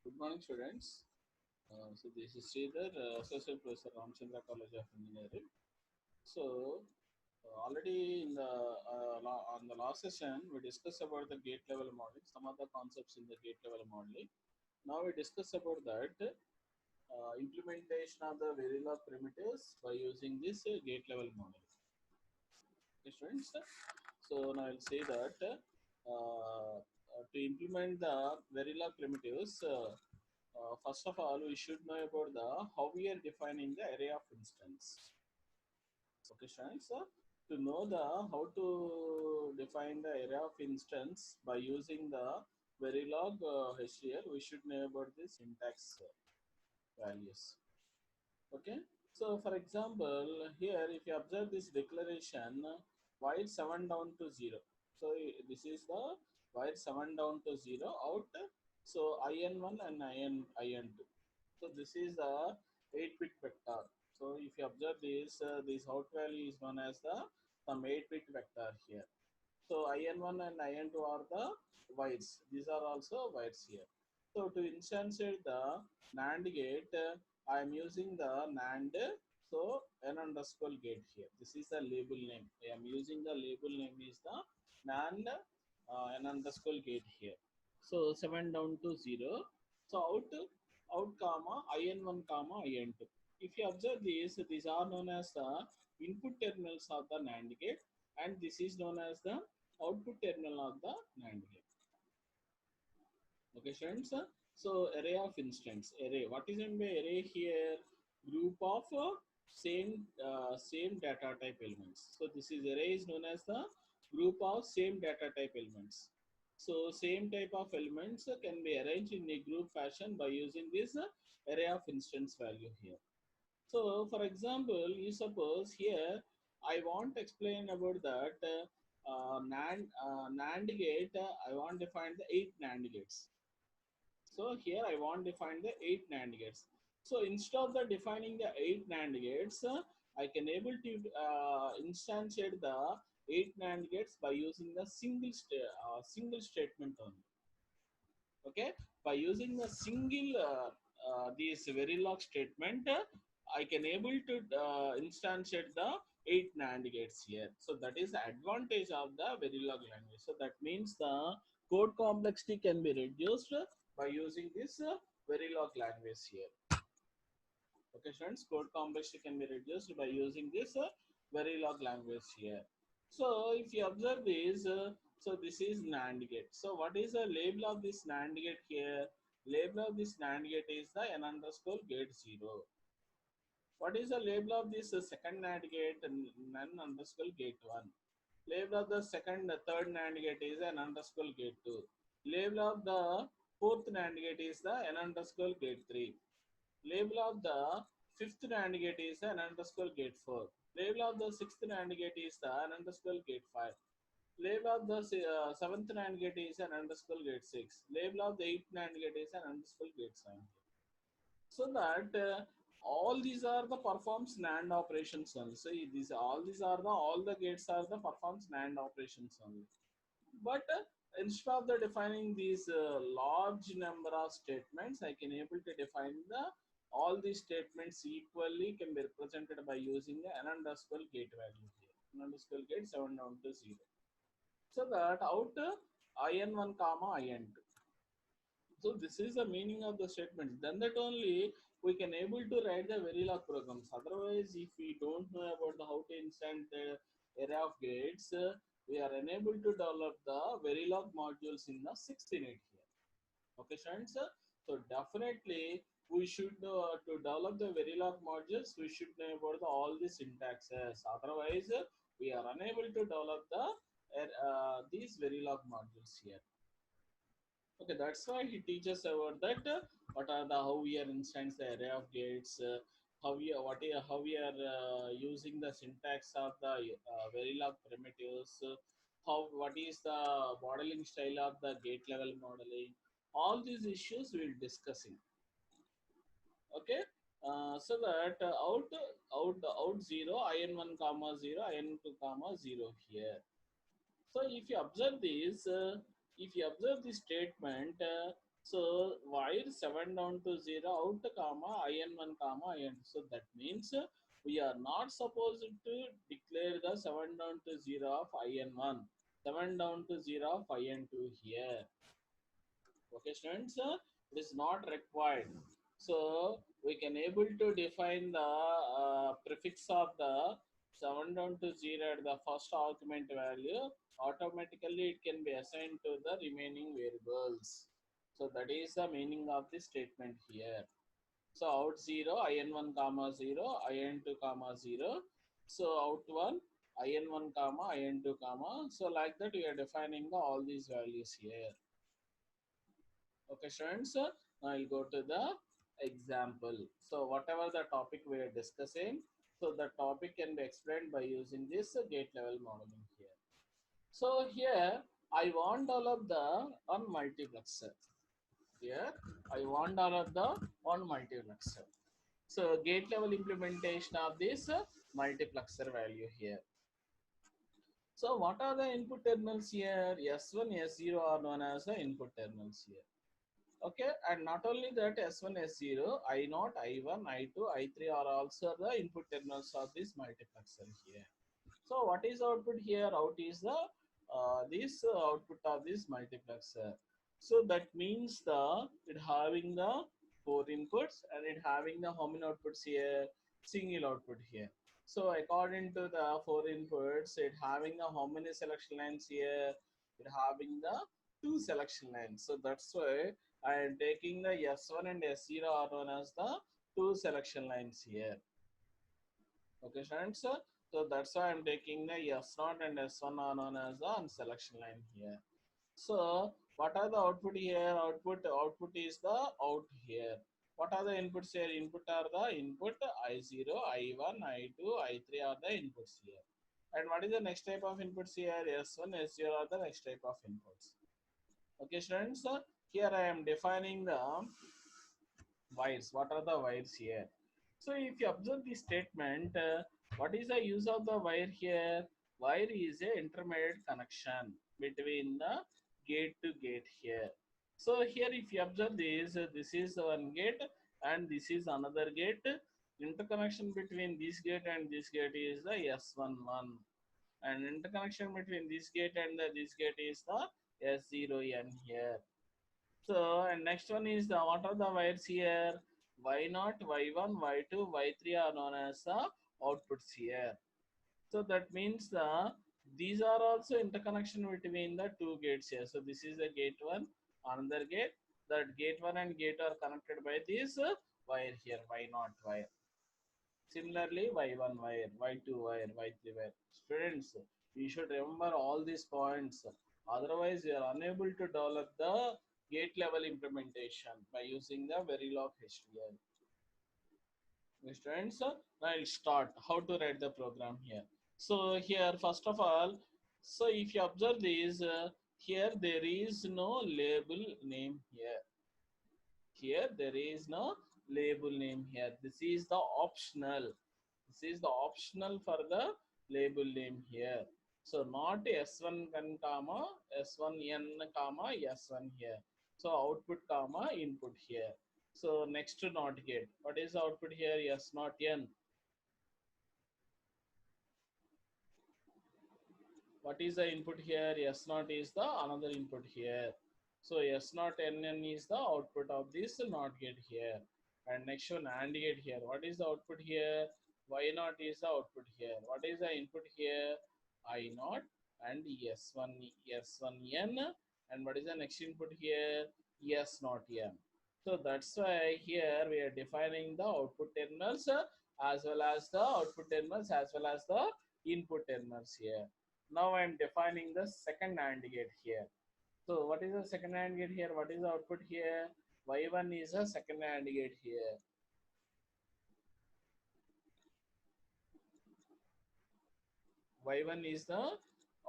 Good morning, students. So this is Sridhar, Associate Professor Ramchandra College of Engineering. So already in the on the last session we discussed about the gate level modeling, some of the concepts in the gate level modeling. Now we discuss about that implementation of the Verilog primitives by using this gate level modeling. Okay, students. So now I'll say that to implement the Verilog primitives. First of all, we should know about the how we are defining the array of instance. Okay, students. To know the how to define the array of instance by using the Verilog HCL, we should know about the syntax values. Okay. So, for example, here if you observe this declaration, while 7 down to 0. So, this is the while 7 down to 0 out. So, in1 and in2. So, this is the 8-bit vector. So, if you observe this out value is known as the some 8-bit vector here. So, in1 and in2 are the whites. These are also whites here. So, to instantiate the NAND gate, I am using the NAND. So, n underscore gate here. This is the label name. I am using the label name is the NAND n underscore gate here. So, 7 down to 0. So, out comma in1 comma in2. If you observe this, these are known as the input terminals of the NAND gate, and this is known as the output terminal of the NAND gate. Okay, students. So array of instance. Array. What is meant by array here? Group of same data type elements. So this is array is known as the group of same data type elements. So same type of elements can be arranged in a group fashion by using this array of instance value here. So, for example, you suppose here I want to explain about that NAND gate. I want to find the 8 NAND gates. So here I want to define the 8 NAND gates. So instead of the defining the 8 NAND gates, I can able to instantiate the 8 NAND gates by using the single statement only. Okay, by using the single this Verilog statement, I can able to instantiate the 8 NAND gates here. So that is the advantage of the Verilog language. So that means the code complexity can be reduced by using this Verilog language here. Okay, friends, code complexity can be reduced by using this Verilog language here. So if you observe this, so this is NAND gate. So what is the label of this NAND gate here? Label of this NAND gate is the n underscore gate 0. What is the label of this second NAND gate? N underscore gate 1. Label of the third NAND gate is n underscore gate 2. Label of the fourth NAND gate is the n underscore gate 3. Label of the fifth NAND gate is an underscore gate 4. Label of the sixth NAND gate is the an underscore gate 5. Label of the seventh NAND gate is an underscore gate 6. Label of the eighth NAND gate is an underscore gate 7. So that all these are the performs NAND operations only. So these all these are the all the gates are the performs NAND operations only. But instead of the defining these large number of statements, I can able to define the all these statements equally can be represented by using the n underscore gate value here. N underscore gate 7 down to 0. So that out in1 comma in2. So this is the meaning of the statements. Then that only we can able to write the Verilog programs. Otherwise, if we don't know about the how to instant the array of gates, we are unable to develop the Verilog modules in the 16 here. Okay, friends. So definitely we should to develop the Verilog modules. We should know about all the syntaxes. Otherwise, we are unable to develop the these Verilog modules here. Okay, that's why he teaches about that. What are the how we are instance the array of gates, how we are how we are using the syntax of the Verilog primitives, how what is the modeling style of the gate level modeling. All these issues we'll discussing. Okay, so that out 0 in1 comma 0 in2 comma 0 here. So if you observe this statement, So wire 7 down to 0 out comma in1 comma in. So that means we are not supposed to declare the 7 down to 0 of in1, 7 down to 0 of in2 here. Okay, students, it is not required. So we can able to define the prefix of the 7 down to 0 at the first argument value. Automatically it can be assigned to the remaining variables. So that is the meaning of the statement here. So out 0, in1 comma 0, in2 comma 0. So out 1, in1 comma in2 comma. So like that we are defining the all these values here. Okay, students, now I'll go to the example. So whatever the topic we are discussing, so the topic can be explained by using this gate level modeling here. So here I want all of the on multiplexer. Here I want all of the on multiplexer. So gate level implementation of this multiplexer value here. So what are the input terminals here? S1, S0 are known as the input terminals here. Okay, and not only that, S1, S0, I0, I1, I2, I3 are also the input terminals of this multiplexer here. So what is output here? Out is the this output of this multiplexer. So that means the it having the four inputs and it having the how many outputs here? Single output here. So according to the four inputs, it having the how many selection lines here? It having the two selection lines. So that's why I am taking the S1 and S0 are known as the two selection lines here. Okay, students. So that's why I'm taking the S0 and S1 are known as the selection line here. So what are the output here? Output is the out here. What are the inputs here? Input are the input I0, I1, I2, I3 are the inputs here. And what is the next type of inputs here? S1, S0 are the next type of inputs. Okay, students. Here I am defining the wires. What are the wires here? So if you observe the statement, what is the use of the wire here? Wire is a intermediate connection between the gate to gate here. So here if you observe this is one gate and this is another gate. Interconnection between this gate and this gate is the S11, and interconnection between this gate and this gate is the S0N here. So, and next one is the what are the wires here? Y0, Y1, Y2, Y3 are known as the outputs here. So that means these are also interconnection between the two gates here. So this is the gate one, another gate. That gate one and gate are connected by this wire here, Y0 wire. Similarly, Y1 wire, Y2 wire, Y3 wire. Students, you should remember all these points. Otherwise, you are unable to develop the gate level implementation by using the Verilog HDL. Students, now I'll start how to write the program here. So here, first of all, so if you observe this, here there is no label name here. Here there is no label name here. This is the optional. This is the optional for the label name here. So not S1 comma S1N comma S1 here. So output comma input here. So next to not get. What is the output here? S not N. What is the input here? S naught is the another input here. So S naught NN is the output of this not gate here. And next one AND gate here. What is the output here? Y naught is the output here. What is the input here? I naught and S1N. And what is the next input here? S naught M. So that's why here we are defining the output terminals as well as the output terminals as well as the input terminals here. Now I am defining the second AND gate here. So what is the second AND gate here? What is the output here? Y1 is the second AND gate here. Y1 is the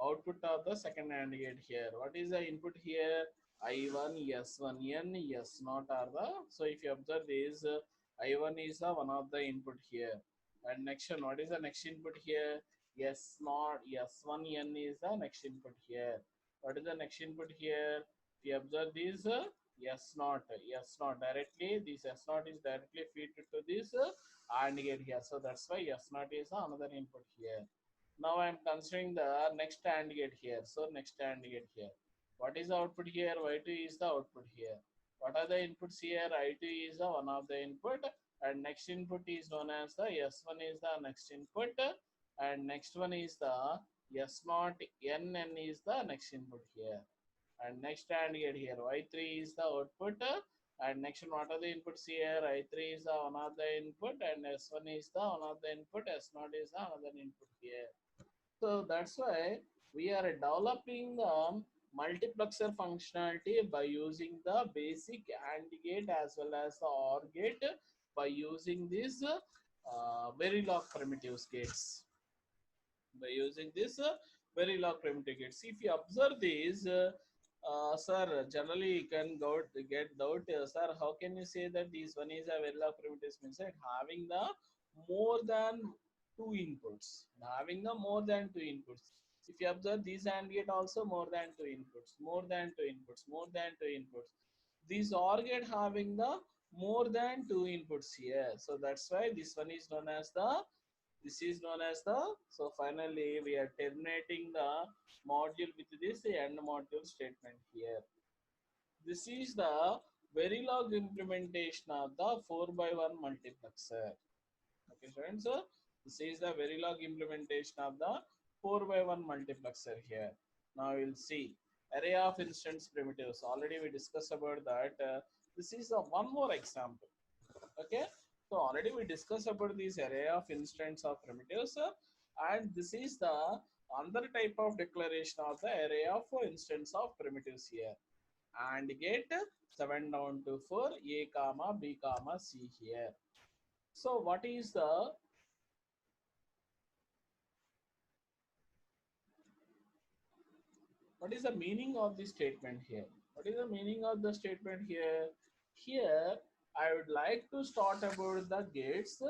output of the second AND gate here. What is the input here? I1, S1N, S naught are the. So if you observe this, I1 is the one of the input here. And next one, what is the next input here? S naught, S1N is the next input here. What is the next input here? If you observe this, S naught directly. This S naught is directly feed to this AND gate here. So that's why S naught is another input here. Now I am considering the next AND gate here. So next AND gate here. What is the output here? Y2 is the output here. What are the inputs here? I2 is the one of the input, and next input is known as the S1 is the next input, and next one is the S0 NN is the next input here, and next AND gate here Y3 is the output, and next one what are the inputs here? I3 is the one of the input, and S1 is the one of the input, S0 is the another input here. So that's why we are developing the multiplexer functionality by using the basic AND gate as well as the OR gate by using these Verilog primitives gates. By using this Verilog primitive gates. If you observe these, sir, generally you can go to get doubt, sir, how can you say that this one is a Verilog primitives means that having the more than two inputs, having the more than two inputs. If you observe these AND gate also more than two inputs, more than two inputs, more than two inputs. These OR gate having the more than two inputs here. So that's why this one is known as the this is known as the, so finally we are terminating the module with this end module statement here. This is the Verilog implementation of the 4 by 1 multiplexer. Okay, students, so this is the Verilog implementation of the 4 by 1 multiplexer here. Now we'll see array of instance primitives. Already we discussed about that. This is a one more example. Okay, so already we discussed about this array of instance of primitives, and this is the another type of declaration of the array of instance of primitives here. And get 7 down to 4 a comma b comma c here. So what is the meaning of this statement here? What is the meaning of the statement here? Here, I would like to start about the gates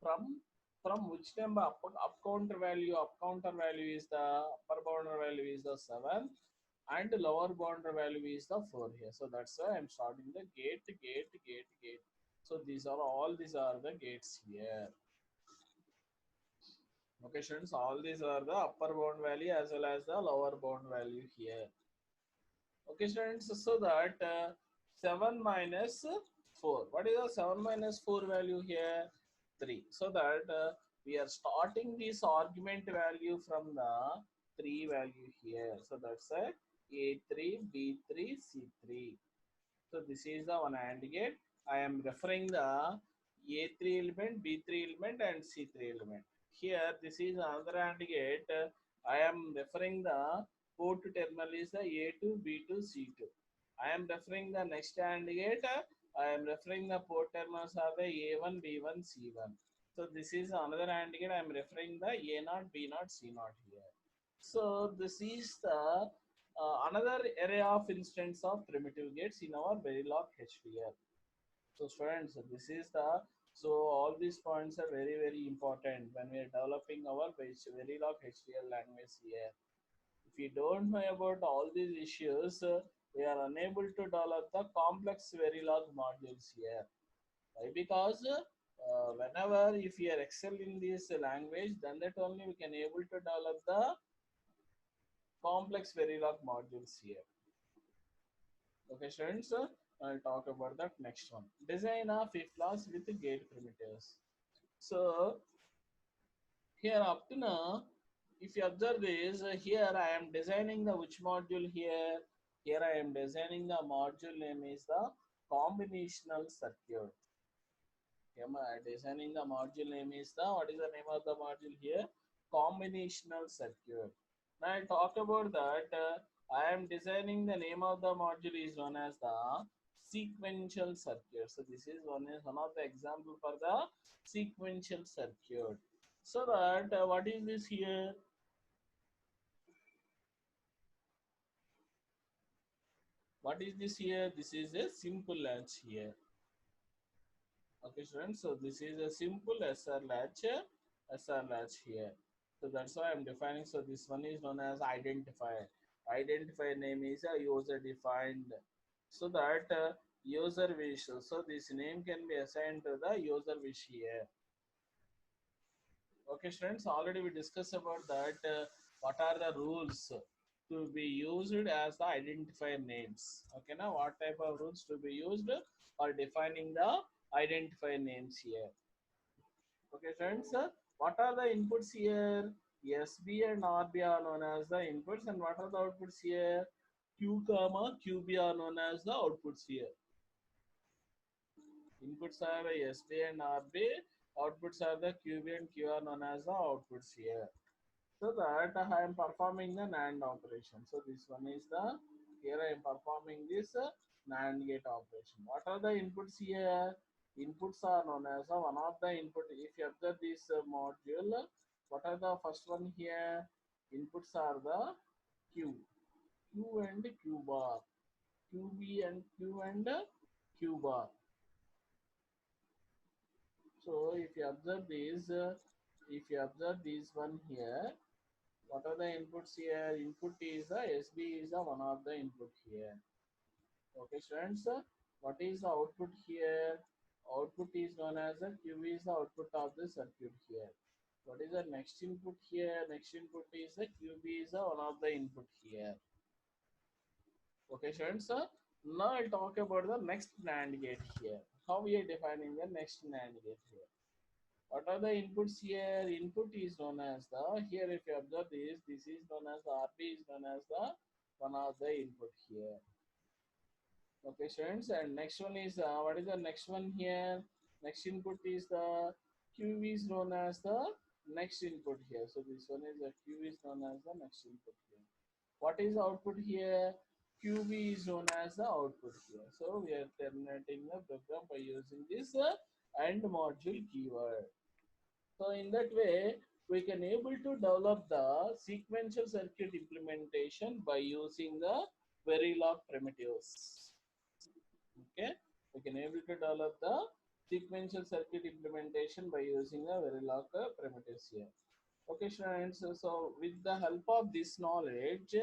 from which number up counter value. Up counter value is the upper boundary value is the 7, and the lower boundary value is the 4 here. So that's why I'm starting the gate. So these are the gates here. Okay, students, all these are the upper bound value as well as the lower bound value here. Okay, students, so that 7 minus 4. What is the 7 minus 4 value here? 3. So that we are starting this argument value from the 3 value here. So that's A3, B3, C3. So this is the one AND gate. I am referring the A3 element, B3 element, and C3 element. Here, this is another AND gate. I am referring the port terminal is the A2, B2, C2. I am referring the next AND gate. I am referring the port terminals are the A1, B1, C1. So this is another AND gate. I am referring the A0, B0, C0 here. So this is the another array of instance of primitive gates in our Verilog HDL. So students, this is the, so all these points are very important when we are developing our Verilog HDL language here. If you don't know about all these issues, we are unable to develop the complex Verilog modules here. Why? Because whenever if we are excel in this language, then that only we can able to develop the complex Verilog modules here. Okay, students, I'll talk about that next one. Design of flip-flops with gate primitives. So here up to now, if you observe this, here I am designing the which module here. Here I am designing the module name is the combinational circuit. Okay, designing the module name is the, what is the name of the module here? Combinational circuit. Now I talk about that. I am designing the name of the module is known as the sequential circuit. So this is one of the example for the sequential circuit. So that what is this here? What is this here? This is a simple latch here. Okay, students. So this is a simple SR latch here. So that's why I'm defining. So this one is known as identifier. Identifier name is a user defined. so that user wish. So this name can be assigned to the user wish here. Okay, students, already we discussed about that. What are the rules to be used as the identifier names? Okay, now what type of rules to be used for defining the identifier names here? Okay, friends, what are the inputs here? SB and RB are known as the inputs, and what are the outputs here? Q comma QB are known as the outputs here. Inputs are SB and RB, outputs are the QB and Q are known as the outputs here. So that I am performing the NAND operation. So this one is the, here I am performing this NAND gate operation. What are the inputs here? Inputs are known as one of the input. If you observe this module, what are the first one here? Inputs are the Q, Q and Q bar, QB and Q and Q bar. So if you observe this one here, what are the inputs here? Input is the SB is the one of the input here. Okay, students. What is the output here? Output is known as the QB is the output of the circuit here. What is the next input here? Next input is the QB is the one of the input here. Okay, students. Now I'll talk about the next NAND gate here. How we are defining the next NAND gate here. What are the inputs here? Input is known as the, here if you observe this is known as the RP is known as the one of the input here. Okay, students, and next one is what is the next one here? Next input is the Q is known as the next input here. So this one is the Q is known as the next input here. What is the output here? QB is known as the output here. So we are terminating the program by using this AND module keyword. So in that way, we can able to develop the sequential circuit implementation by using the Verilog primitives. Okay, we can able to develop the sequential circuit implementation by using the Verilog primitives here. Okay, students. So with the help of this knowledge,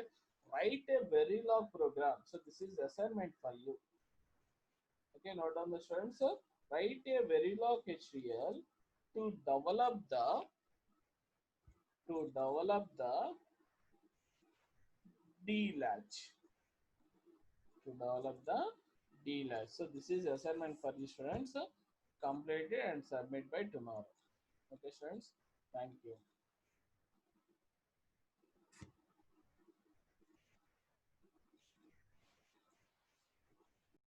write a Verilog program. So this is assignment for you. Okay, note down the students. Write a Verilog HDL to develop the D latch. To develop the D latch. So this is assignment for the students. Complete it and submit by tomorrow. Okay, students. Thank you.